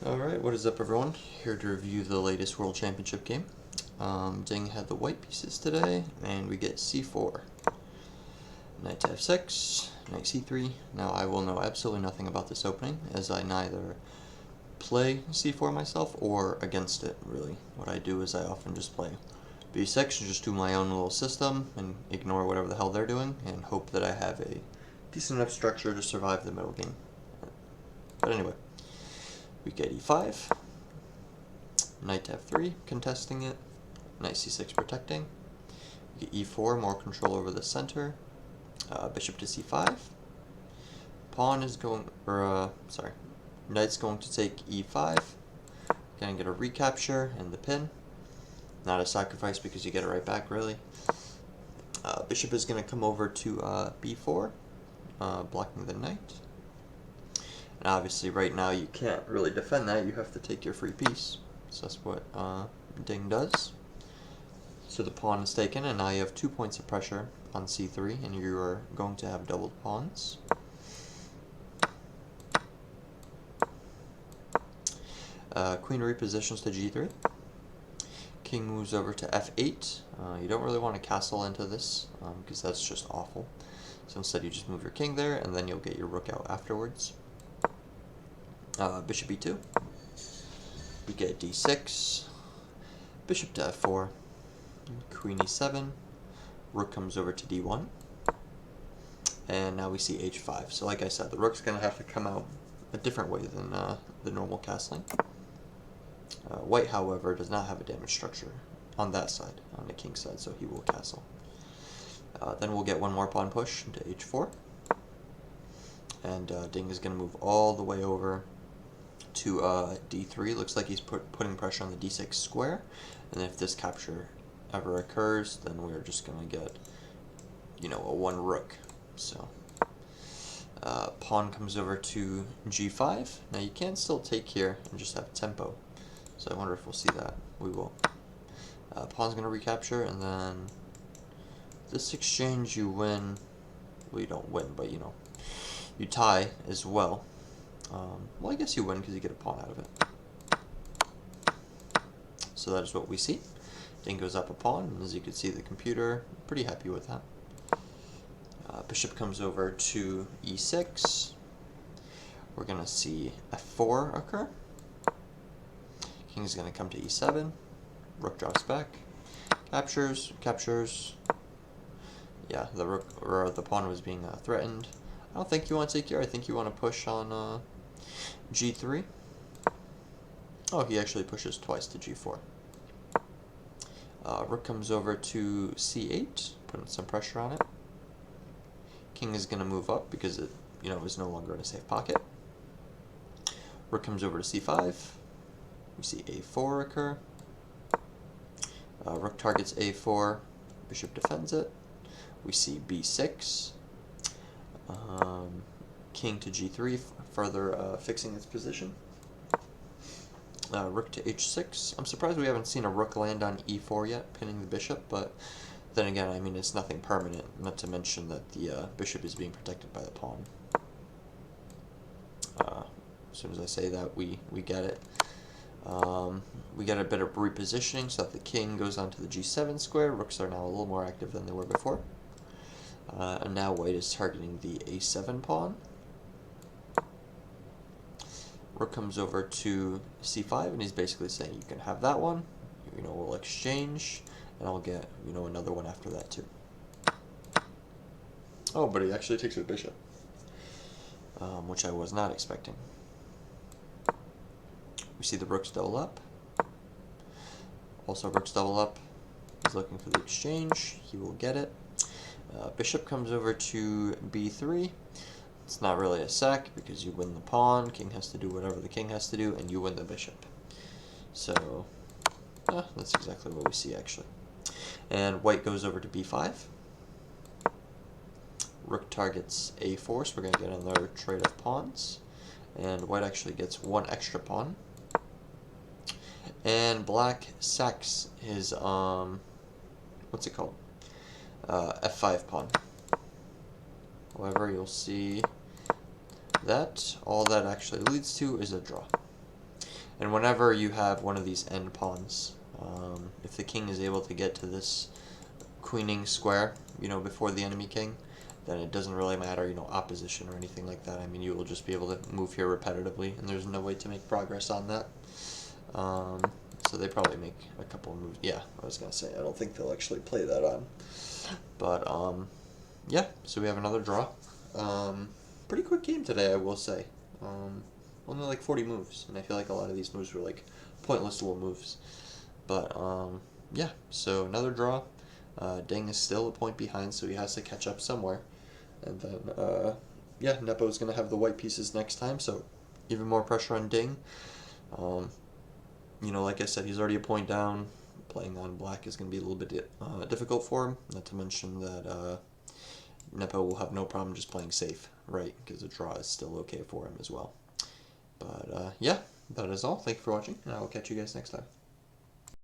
Alright, what is up everyone? Here to review the latest World Championship game. Ding had the white pieces today, and we get c4. Knight to f6, knight c3. Now I will know absolutely nothing about this opening, as I neither play c4 myself or against it, really. What I do is I often just play b6 and just do my own little system and ignore whatever the hell they're doing and hope that I have a decent enough structure to survive the middle game. But anyway. We get e5, knight to f3, contesting it, knight c6 protecting, we get e4, more control over the center, bishop to c5, pawn is going, knight's going to take e5, gonna get a recapture and the pin, not a sacrifice because you get it right back really. Bishop is gonna come over to b4, blocking the knight. And obviously right now you can't really defend that, you have to take your free piece. So that's what Ding does. So the pawn is taken, and now you have 2 points of pressure on c3, and you are going to have doubled pawns. Queen repositions to g3. King moves over to f8. You don't really want to castle into this, because that's just awful. So instead you just move your king there, and then you'll get your rook out afterwards. Bishop e2, we get d6, bishop to f4, queen e7, rook comes over to d1, and now we see h5. So like I said, the rook's going to have to come out a different way than the normal castling. White, however, does not have a damage structure on that side, on the king's side, so he will castle. Then we'll get one more pawn push into h4, and Ding is going to move all the way over to d3. Looks like he's putting pressure on the d6 square, and if this capture ever occurs, then we're just going to get, a one rook. So pawn comes over to g5. Now you can still take here and just have tempo, so I wonder if we'll see that. We will. Pawn's going to recapture, and then this exchange you win. Well, you don't win, but you tie as well. Well, I guess you win because you get a pawn out of it. So that is what we see. Ding goes up a pawn, and as you can see, the computer, pretty happy with that. Bishop comes over to e6. We're going to see f4 occur. King is going to come to e7. Rook drops back. Captures. Yeah, the rook or the pawn was being threatened. I don't think you want to take here. I think you want to push on g3. Oh, he actually pushes twice to g4. Rook comes over to c8, putting some pressure on it. King is going to move up because it, is no longer in a safe pocket. Rook comes over to c5. We see a4 occur. Rook targets a4. Bishop defends it. We see b6. King to g3, further fixing its position. Rook to h6. I'm surprised we haven't seen a rook land on e4 yet, pinning the bishop, but then again, I mean, it's nothing permanent, not to mention that the bishop is being protected by the pawn. As soon as I say that, we get it. We get a bit of repositioning so that the king goes onto the g7 square. Rooks are now a little more active than they were before. And now white is targeting the a7 pawn. Rook comes over to c5, and he's basically saying you can have that one, we'll exchange, and I'll get, another one after that too. Oh, but he actually takes with bishop, which I was not expecting. We see the rooks double up. Also rooks double up. He's looking for the exchange. He will get it. Bishop comes over to b3. It's not really a sack because you win the pawn. King has to do whatever the king has to do, and you win the bishop. So, that's exactly what we see actually. And white goes over to b5. Rook targets a4, so we're going to get another trade of pawns. And white actually gets one extra pawn. And black sacks his, what's it called? F5 pawn. However, you'll see that all that actually leads to is a draw. And whenever you have one of these end pawns, if the king is able to get to this queening square, before the enemy king, then it doesn't really matter, opposition or anything like that. I mean, you will just be able to move here repetitively, and there's no way to make progress on that. So they probably make a couple of moves. Yeah, I was going to say, I don't think they'll actually play that on. But, yeah, so we have another draw. Pretty quick game today, I will say. Only like 40 moves, and I feel like a lot of these moves were like pointless little moves. But, yeah, so another draw. Ding is still a point behind, so he has to catch up somewhere. And then, yeah, Nepo's going to have the white pieces next time, so even more pressure on Ding. Like I said, he's already a point down. Playing on black is going to be a little bit difficult for him, not to mention that Nepo will have no problem just playing safe, right, because the draw is still okay for him as well. But, yeah, that is all. Thank you for watching, and I will catch you guys next time.